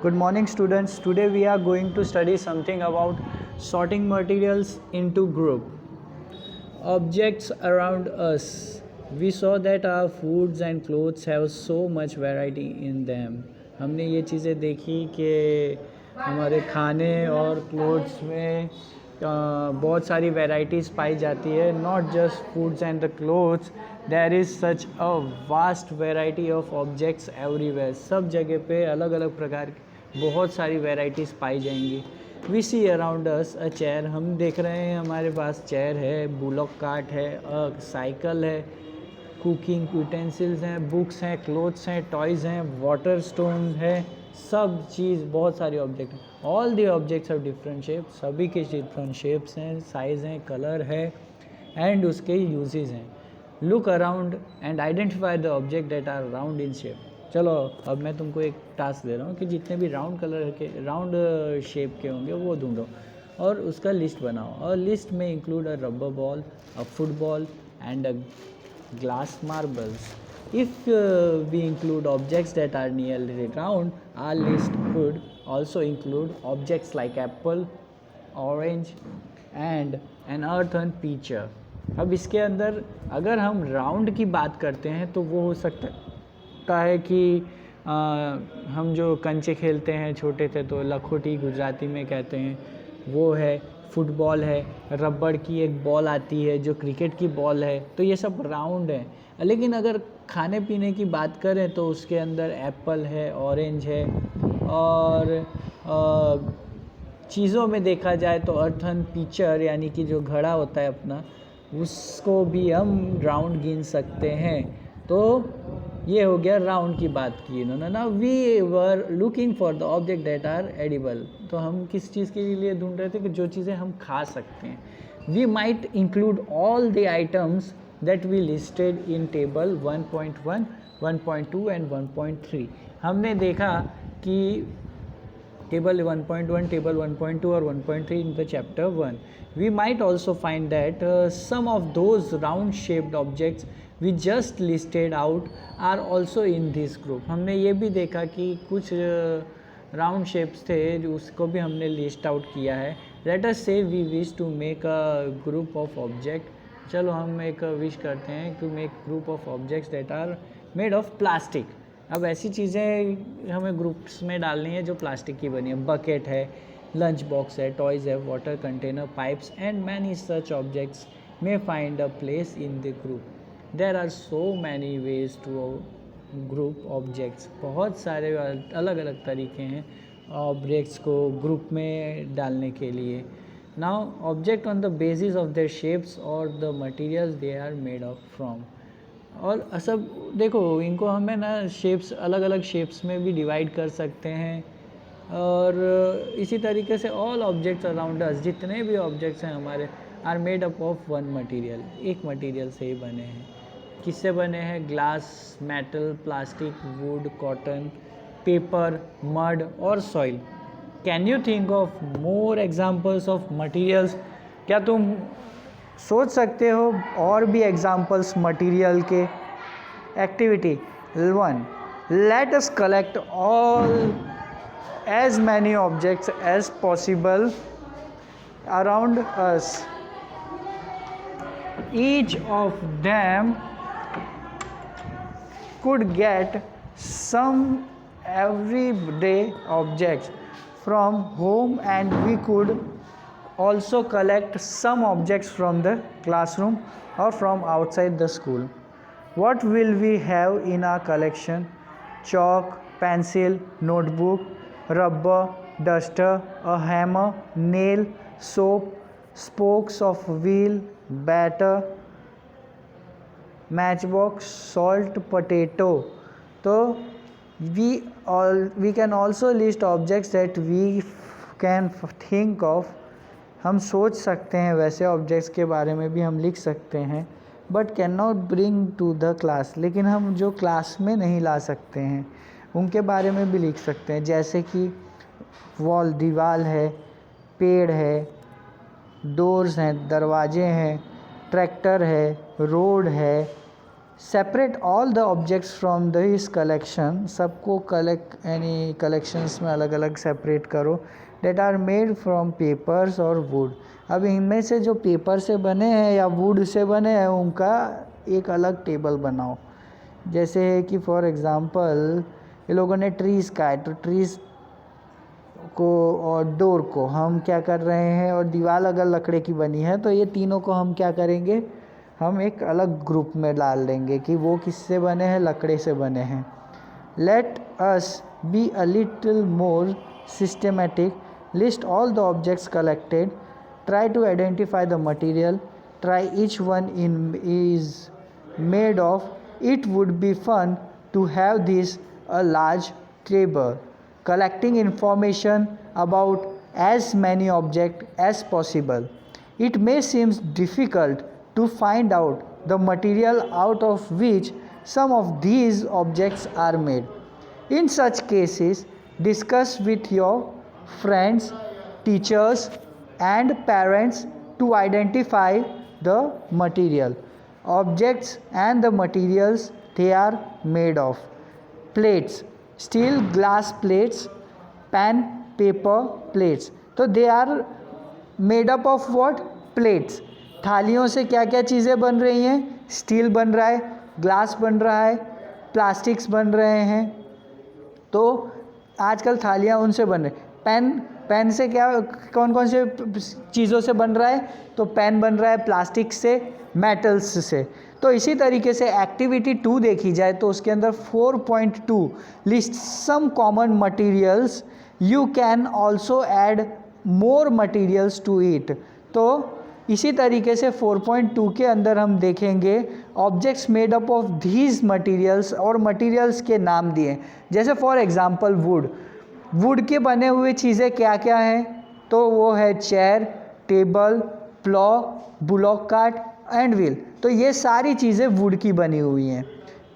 Good morning, students. Today we are going to study something about sorting materials into group. Objects around us. We saw that our foods and clothes have so much variety in them. हमने ये चीज़ें देखी कि हमारे खाने और clothes में बहुत सारी वेराइटीज़ पाई जाती है. Not just foods and the clothes, there is such a vast variety of objects everywhere. सब जगह पे अलग अलग प्रकार की बहुत सारी वेराइटीज़ पाई जाएंगी. We see around us a chair. हम देख रहे हैं हमारे पास चेयर है, बुलॉक कार्ट है, साइकिल है, कुकिंग यूटेंसिल्स हैं, बुक्स हैं, क्लोथ्स हैं, टॉयज़ हैं, वाटर स्टोन है, सब चीज़ बहुत सारे ऑब्जेक्ट हैं. All the objects of different shape. सभी के डिफरेंट शेप्स हैं, साइज़ हैं, कलर है एंड उसके यूजेस हैं. Look around and identify the object that are round in shape. चलो अब मैं तुमको एक टास्क दे रहा हूँ कि जितने भी राउंड कलर के राउंड शेप के होंगे वो ढूंढो और उसका लिस्ट बनाओ. और लिस्ट में include a rubber ball, a football and a glass marbles. If we include objects that are nearly round, our list could also include objects like apple, orange and an earthen pitcher. अब इसके अंदर अगर हम round की बात करते हैं तो वो हो सकता है कि हम जो कंचे खेलते हैं छोटे थे तो लखोटी गुजराती में कहते हैं, वो है. फुटबॉल है, रबड़ की एक बॉल आती है जो क्रिकेट की बॉल है. तो ये सब राउंड है. लेकिन अगर खाने पीने की बात करें तो उसके अंदर एप्पल है, ऑरेंज है, और चीज़ों में देखा जाए तो अर्थन पिचर यानी कि जो घड़ा होता है अपना, उसको भी हम राउंड गिन सकते हैं. तो ये हो गया राउंड की बात की इन्होंने ना. We were looking for the object that are edible. तो हम किस चीज़ के लिए ढूंढ रहे थे कि जो चीज़ें हम खा सकते हैं. We might include all the items that we listed in table 1.1, 1.2 and 1.3. हमने देखा कि टेबल 1.1, टेबल 1.2 और 1.3 in the chapter 1. We might also find that some of those round shaped objects we just listed out are also in this group. हमने ये भी देखा कि कुछ राउंड शेप्स थे जो उसको भी हमने लिस्ट आउट किया है. Let us say we wish to make a group of object. चलो हम एक विश करते हैं to make group of objects that are made of plastic. अब ऐसी चीज़ें हमें ग्रुप्स में डालनी है जो प्लास्टिक की बनी है. बकेट है, लंच बॉक्स है, टॉयज़ है, water container, pipes and many such objects may find a place in the group. There are so many ways to group objects. बहुत सारे अलग अलग तरीके हैं ऑब्जेक्ट्स को ग्रुप में डालने के लिए. Now object on the basis of their shapes और the materials they are made of from. और सब देखो इनको हमें ना शेप्स अलग अलग शेप्स में भी डिवाइड कर सकते हैं. और इसी तरीके से ऑल ऑब्जेक्ट्स अराउंड अस, जितने भी ऑब्जेक्ट्स हैं हमारे, are made up of one material. एक मटेरियल से ही बने हैं. किससे बने हैं? Glass, metal, plastic, wood, cotton, paper, mud और soil. Can you think of more examples of materials? क्या तुम सोच सकते हो और भी एग्जाम्पल्स मटेरियल के? Activity 1. Let us collect all as many objects as possible around us. Each of them could get some everyday objects from home, and we could also collect some objects from the classroom or from outside the school. What will we have in our collection? Chalk, pencil, notebook, rubber, duster, a hammer, nail, soap, spokes of wheel, batter, matchbox, salt, potato. So we can also list objects that we can think of. हम सोच सकते हैं वैसे objects के बारे में भी हम लिख सकते हैं, but can not bring to the class. लेकिन हम जो क्लास में नहीं ला सकते हैं उनके बारे में भी लिख सकते हैं. जैसे कि वॉल, दीवार है, पेड़ है, डोर्स हैं, दरवाजे हैं, ट्रैक्टर है, रोड है, separate all the objects from this collection, सबको कलेक्शंस में अलग अलग सेपरेट करो, that are made from papers और वुड। अब इनमें से जो पेपर से बने हैं या वुड से बने हैं उनका एक अलग टेबल बनाओ। जैसे कि फॉर एग्ज़ाम्पल ये लोगों ने ट्रीज़ का है, तो ट्रीज़ को और डोर को हम क्या कर रहे हैं, और दीवार अगर लकड़े की बनी है तो ये तीनों को हम क्या करेंगे, हम एक अलग ग्रुप में डाल देंगे कि वो किससे बने हैं, लकड़े से बने हैं। Let us be a little more systematic, list all the objects collected, try to identify the material, try each one in is made of, it would be fun to have this a large table, collecting information about as many objects as possible. It may seem difficult to find out the material out of which some of these objects are made. In such cases, discuss with your friends, teachers, and parents to identify the material, objects, and the materials they are made of. Plates, steel, glass plates, pen, paper plates. तो they are made up of what? Plates. थालियों से क्या क्या चीज़ें बन रही हैं? Steel बन रहा है, ग्लास बन रहा है, प्लास्टिक्स बन रहे हैं। तो आजकल थालियाँ उनसे बन रही। पेन से क्या, कौन कौन से चीज़ों से बन रहा है? तो पेन बन रहा है प्लास्टिक से, मेटल्स से। तो इसी तरीके से एक्टिविटी 2 देखी जाए तो उसके अंदर 4.2 list some common materials, you can also add more materials to it. तो इसी तरीके से 4.2 के अंदर हम देखेंगे objects made up of these materials, और मटेरियल्स के नाम दिए। जैसे फॉर एग्जांपल वुड के बने हुए चीज़ें क्या क्या हैं? तो वो है chair, table, plough, bullock cart and wheel. तो ये सारी चीज़ें वुड की बनी हुई हैं।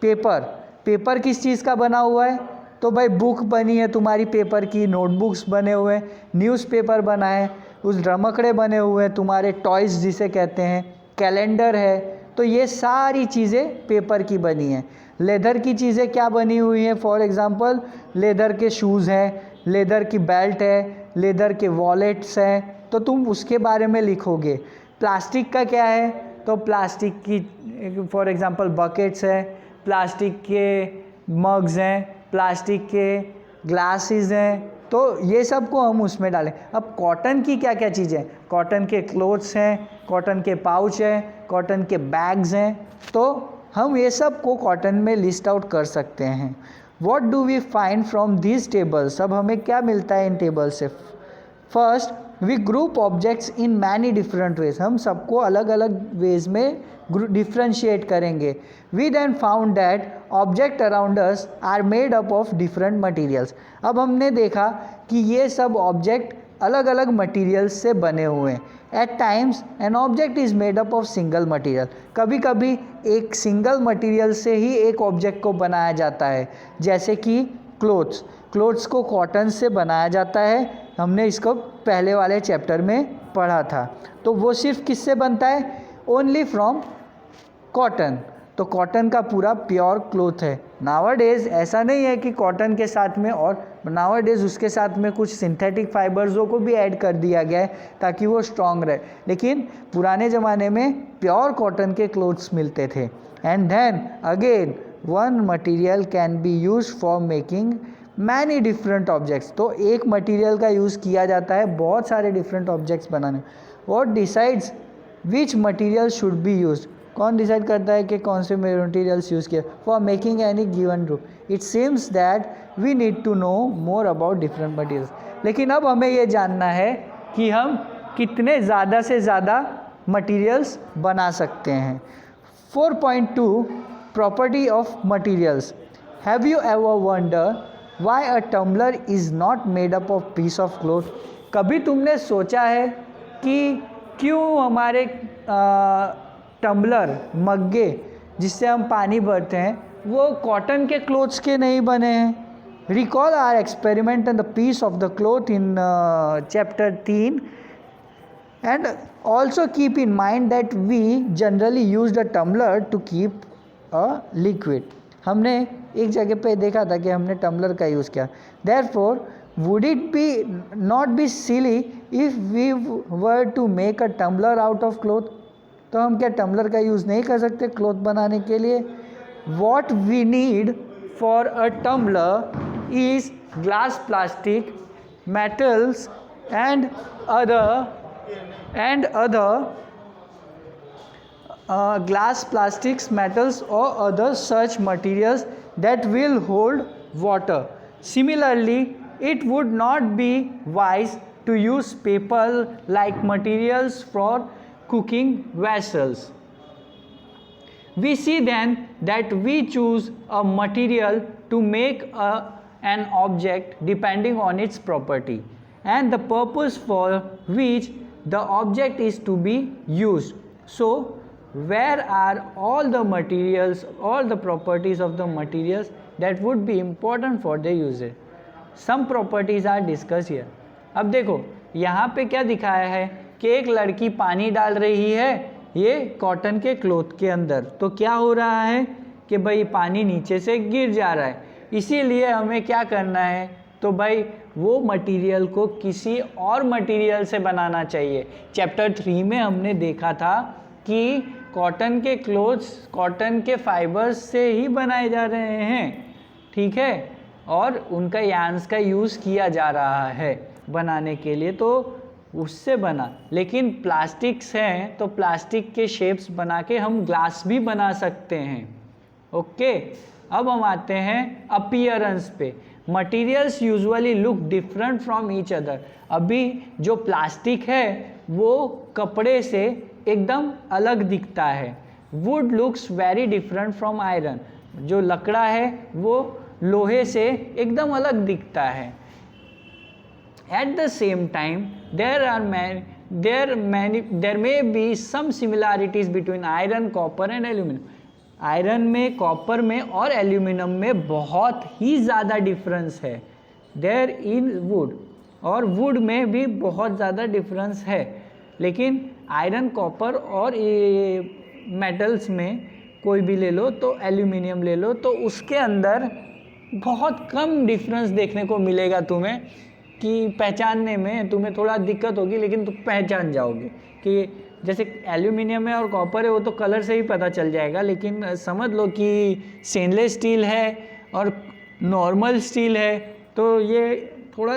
पेपर किस चीज़ का बना हुआ है? तो भाई बुक बनी है तुम्हारी पेपर की, नोटबुक्स बने हुए हैं, न्यूज़पेपर बना है, उस रमकड़े बने हुए हैं तुम्हारे, टॉयज़ जिसे कहते हैं, कैलेंडर है। तो ये सारी चीज़ें पेपर की बनी हैं। लेदर की चीज़ें क्या बनी हुई हैं? फॉर एग्ज़ाम्पल लेदर के शूज़ हैं, लेदर की बेल्ट है, लेदर के वॉलेट्स हैं, तो तुम उसके बारे में लिखोगे। प्लास्टिक का क्या है? तो प्लास्टिक की फॉर एग्ज़ाम्पल बकेट्स है, प्लास्टिक के मग्स हैं, प्लास्टिक के ग्लासेस हैं। तो ये सब को हम उसमें डालें। अब कॉटन की क्या क्या चीज़ें? कॉटन के क्लोथ्स हैं, कॉटन के पाउच हैं, कॉटन के बैग्स हैं। तो हम ये सब को कॉटन में लिस्ट आउट कर सकते हैं। What do we find from this tables? अब हमें क्या मिलता है इन टेबल से? First, we group objects in many different ways. हम सबको अलग अलग वेज में डिफ्रेंशिएट करेंगे। We then found that object around us are made up of different materials. अब हमने देखा कि ये सब ऑब्जेक्ट अलग अलग मटेरियल्स से बने हुए हैं। At times an object is made up of single material. कभी कभी एक सिंगल मटेरियल से ही एक ऑब्जेक्ट को बनाया जाता है। जैसे कि क्लोथ्स को कॉटन से बनाया जाता है। हमने इसको पहले वाले चैप्टर में पढ़ा था। तो वो सिर्फ किससे बनता है? Only from cotton. तो कॉटन का पूरा प्योर क्लोथ है। नावाडेज ऐसा नहीं है कि कॉटन के साथ में, और नावाडेज उसके साथ में कुछ सिंथेटिक फाइबर्सों को भी ऐड कर दिया गया है ताकि वो स्ट्रॉन्ग रहे। लेकिन पुराने ज़माने में प्योर कॉटन के क्लोथ्स मिलते थे। And then again one material can be use for making many different objects. तो एक मटेरियल का यूज़ किया जाता है बहुत सारे डिफरेंट ऑब्जेक्ट्स बनाने। What decides which material should be used? कौन डिसाइड करता है कि कौन से मटेरियल्स यूज़ किए for making any given group? It seems that we need to know more about different materials. लेकिन अब हमें ये जानना है कि हम कितने ज़्यादा से ज़्यादा मटेरियल्स बना सकते हैं। 4.2 property of materials. Have you ever wonder why a tumbler is not made up of piece of cloth? कभी तुमने सोचा है कि क्यों हमारे टम्बलर, मग्गे जिससे हम पानी भरते हैं, वो कॉटन के क्लोथ्स के नहीं बने हैं? Recall our experiment and the piece of the cloth in chapter 3 and also keep in mind that we generally use the tumbler to keep a liquid. हमने एक जगह पे देखा था कि हमने टम्बलर का यूज़ किया। Therefore would it be not be silly if we were to make a tumbler out of cloth? तो हम क्या टम्बलर का यूज़ नहीं कर सकते क्लॉथ बनाने के लिए? What we need for a tumbler is glass, plastic, metals and other glass, plastics, metals or other such materials that will hold water. Similarly, it would not be wise to use paper like materials for cooking vessels. We see then that we choose a material to make an object depending on its property and the purpose for which the object is to be used. So, where are all the materials, all the properties of the materials that would be important for the user? Some properties are discussed here. अब देखो यहाँ पे क्या दिखाया है कि एक लड़की पानी डाल रही है ये कॉटन के क्लॉथ के अंदर, तो क्या हो रहा है कि भाई पानी नीचे से गिर जा रहा है, इसीलिए हमें क्या करना है, तो भाई वो मटेरियल को किसी और मटेरियल से बनाना चाहिए। चैप्टर 3 में हमने देखा था कि कॉटन के क्लोथ्स कॉटन के फाइबर्स से ही बनाए जा रहे हैं, ठीक है, और उनका यार्न्स का यूज़ किया जा रहा है बनाने के लिए, तो उससे बना। लेकिन प्लास्टिक्स हैं तो प्लास्टिक के शेप्स बना के हम ग्लास भी बना सकते हैं। ओके, अब हम आते हैं अपीयरेंस पे। Materials usually look different from each other. अभी जो प्लास्टिक है वो कपड़े से एकदम अलग दिखता है। Would looks very different from iron. जो लकड़ा है वो लोहे से एकदम अलग दिखता है। At the same time, there may be some similarities between iron, copper and aluminum. Iron में, कॉपर में और एल्यूमिनियम में बहुत ही ज़्यादा डिफरेंस है। देयर इन वुड, और वुड में भी बहुत ज़्यादा डिफरेंस है। लेकिन आयरन, कॉपर और मेटल्स में कोई भी ले लो, तो एल्यूमिनियम ले लो, तो उसके अंदर बहुत कम डिफरेंस देखने को मिलेगा तुम्हें, कि पहचानने में तुम्हें थोड़ा दिक्कत होगी, लेकिन तुम पहचान जाओगे कि जैसे एल्यूमिनियम है और कॉपर है वो तो कलर से ही पता चल जाएगा। लेकिन समझ लो कि स्टेनलेस स्टील है और नॉर्मल स्टील है, तो ये थोड़ा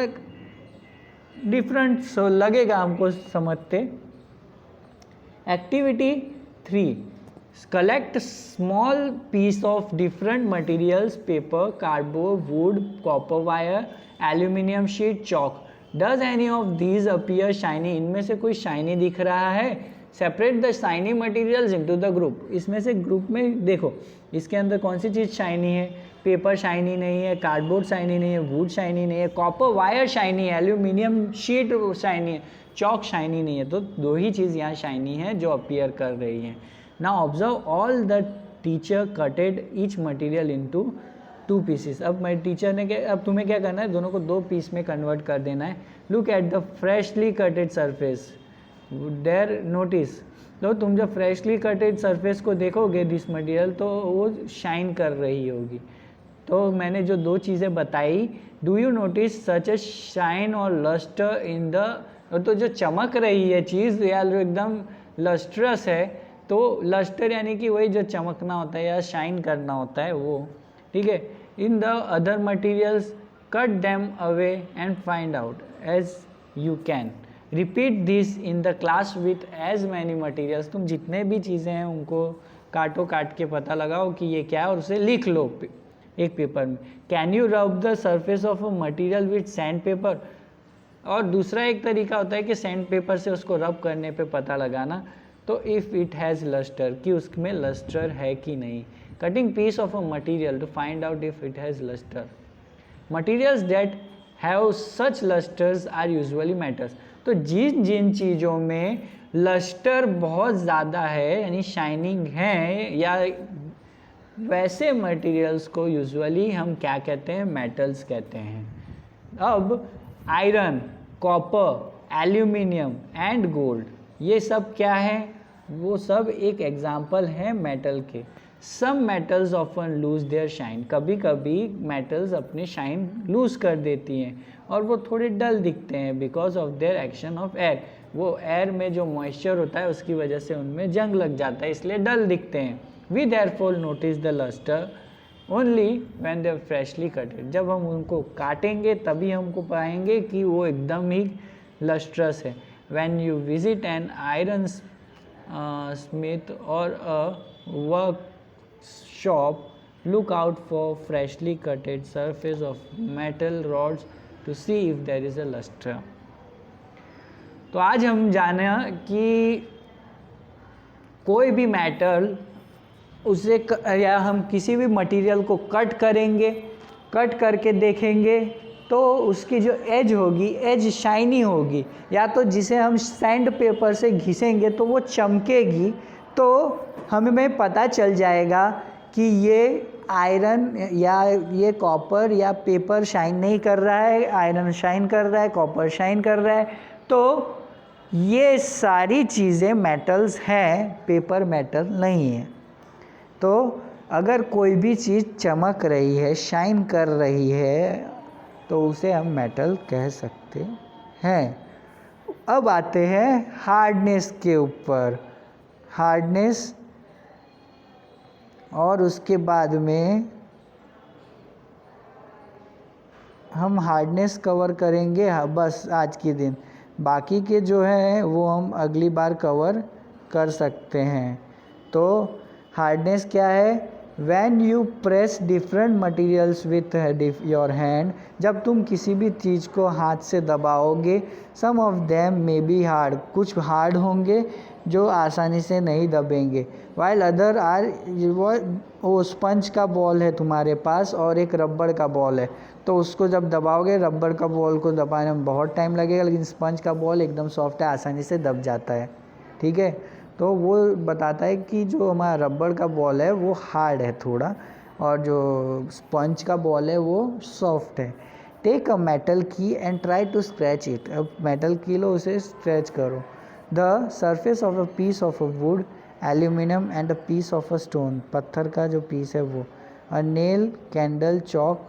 डिफरेंट लगेगा हमको समझते। Activity 3, collect small piece of different materials, paper, cardboard, wood, copper wire, aluminium sheet, chalk. Does any of these appear shiny? इनमें से कोई शाइनी दिख रहा है? Separate the shiny materials into the group. इसमें से ग्रुप में देखो इसके अंदर कौन सी चीज़ शाइनी है। पेपर शाइनी नहीं है, कार्डबोर्ड शाइनी नहीं है, वुड शाइनी नहीं है, कॉपर वायर शाइनी है, एल्यूमिनियम शीट शाइनी है, चॉक शाइनी नहीं है। तो दो ही चीज़ यहाँ शाइनी है जो अपीयर कर रही हैं। Now observe all the teacher कटेड each material into 2 pieces. अब मेरे टीचर ने क्या, अब तुम्हें क्या करना है, दोनों को 2 पीस में कन्वर्ट कर देना है। Look at the freshly cutted surface, there notice. तो तुम जब फ्रेशली कटेड सरफेस को देखोगे दिस मटेरियल, तो वो शाइन कर रही होगी। तो मैंने जो 2 चीज़ें बताई, do you notice such A shine और लस्टर इन द, तो जो चमक रही है चीज़ या जो एकदम लस्ट्रस है, तो लस्टर यानी कि वही जो चमकना होता है या शाइन करना होता है वो, ठीक है। In the other materials cut them away and find out as you can. Repeat this in the class with as many materials. तुम जितने भी चीज़ें हैं उनको काट के पता लगाओ कि ये क्या है और उसे लिख लो एक पेपर में। Can you rub the surface of a material with sand paper? और दूसरा एक तरीका होता है कि सैंड पेपर से उसको रब करने पे पता लगाना। तो इफ़ इट हैज़ लस्टर, कि उसमें लस्टर है कि नहीं। Cutting piece of a material to find out if it has lustre. Materials that have such lustres are usually metals. तो जिन जिन चीज़ों में लस्टर बहुत ज़्यादा है यानी शाइनिंग है, या वैसे मटेरियल्स को यूजुअली हम क्या कहते हैं, मेटल्स कहते हैं। अब iron, copper, aluminium and gold, ये सब क्या है, वो सब एक एग्जाम्पल है मेटल के। Some metals often lose their shine, कभी कभी मेटल्स अपने शाइन लूज कर देती हैं और वो थोड़े डल दिखते हैं because of their action of air, वो एयर में जो मॉइस्चर होता है उसकी वजह से उनमें जंग लग जाता है, इसलिए डल दिखते हैं। We therefore notice the lustre only when they are freshly cutted, जब हम उनको काटेंगे तभी हमको पाएंगे कि वो एकदम ही लस्ट्रस है। When you visit an iron smith or a work shop, look out for freshly cutted surface of metal rods to see if there is a luster। तो आज हम जाना कि कोई भी मेटल उसे या हम किसी भी मटेरियल को कट करेंगे, कट करके देखेंगे तो उसकी जो एज होगी, एज शाइनी होगी, या तो जिसे हम सैंड पेपर से घिसेंगे तो वो चमकेगी, तो हमें पता चल जाएगा कि ये आयरन या ये कॉपर या पेपर शाइन नहीं कर रहा है, आयरन शाइन कर रहा है, कॉपर शाइन कर रहा है। तो ये सारी चीज़ें मेटल्स हैं, पेपर मेटल नहीं है। तो अगर कोई भी चीज़ चमक रही है, शाइन कर रही है, तो उसे हम मेटल कह सकते हैं। अब आते हैं हार्डनेस के ऊपर। हार्डनेस और उसके बाद में हम हार्डनेस कवर करेंगे बस आज के दिन, बाकी के जो है वो हम अगली बार कवर कर सकते हैं। तो हार्डनेस क्या है? When you press different materials with your hand, जब तुम किसी भी चीज़ को हाथ से दबाओगे, some of them may be hard, कुछ हार्ड होंगे जो आसानी से नहीं दबेंगे, while other are, वो स्पंज का बॉल है तुम्हारे पास और एक रबड़ का बॉल है, तो उसको जब दबाओगे, रबड़ का बॉल को दबाने में बहुत टाइम लगेगा, लेकिन स्पंज का बॉल एकदम सॉफ्ट है, आसानी से दब जाता है। ठीक है, तो वो बताता है कि जो हमारा रबड़ का बॉल है वो हार्ड है थोड़ा, और जो स्पंज का बॉल है वो सॉफ्ट है। Take a metal key and try to scratch it, अब मेटल की लो, उसे स्क्रैच करो। The surface of a piece of a wood, aluminium and a piece of a stone, पत्थर का जो पीस है वो, a nail, candle, chalk,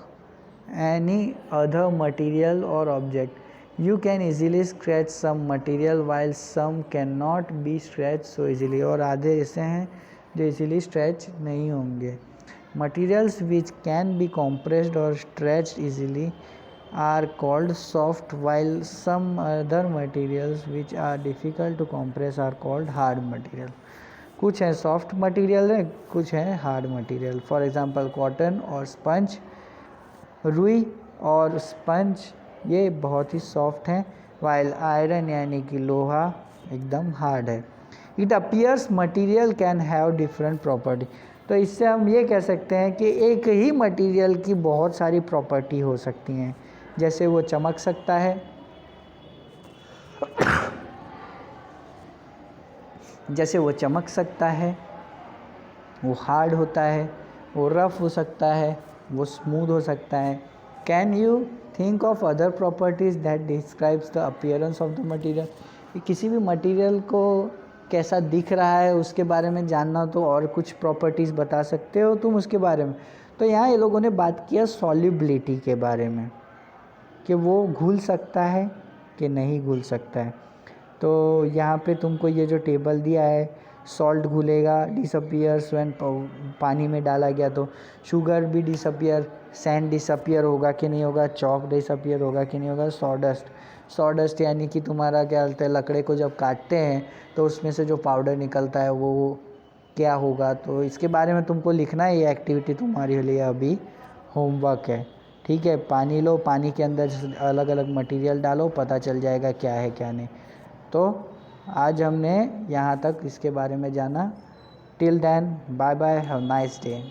any other material और object. You can easily scratch some material while some cannot be scratched so easily, और आधे ऐसे हैं जो easily stretch नहीं होंगे। Materials which can be compressed or stretched easily are called soft, while some other materials which are difficult to compress are called hard material। कुछ है soft material है, कुछ है hard material। For example cotton और sponge, रुई और sponge ये बहुत ही सॉफ्ट हैं, वाइल आयरन यानी कि लोहा एकदम हार्ड है। It appears material can have different property, तो इससे हम ये कह सकते हैं कि एक ही मटीरियल की बहुत सारी प्रॉपर्टी हो सकती हैं। जैसे वो चमक सकता है, जैसे वो चमक सकता है, वो हार्ड होता है, वो रफ हो सकता है, वो स्मूथ हो सकता है। Can you think of other properties that describes the appearance of the material, किसी भी मटीरियल को कैसा दिख रहा है उसके बारे में जानना, तो और कुछ प्रॉपर्टीज़ बता सकते हो तुम उसके बारे में। तो यहाँ ये लोगों ने बात किया सॉल्युबिलिटी के बारे में, कि वो घुल सकता है कि नहीं घुल सकता है। तो यहाँ पे तुमको ये जो टेबल दिया है, सॉल्ट घुलेगा, डिसअपियर्स व्हेन पानी में डाला गया, तो शुगर भी डिसअपियर, सैंड डिसअपियर होगा कि नहीं होगा, चॉक डिसअपियर होगा कि नहीं होगा, सॉडस्ट यानी कि तुम्हारा क्या बोलते हैं, लकड़े को जब काटते हैं तो उसमें से जो पाउडर निकलता है वो क्या होगा। तो इसके बारे में तुमको लिखना है, ये एक्टिविटी तुम्हारे लिए अभी होमवर्क है। ठीक है, पानी लो, पानी के अंदर अलग अलग मटेरियल डालो, पता चल जाएगा क्या है क्या नहीं। तो आज हमने यहाँ तक इसके बारे में जाना। Till then bye bye, have nice day.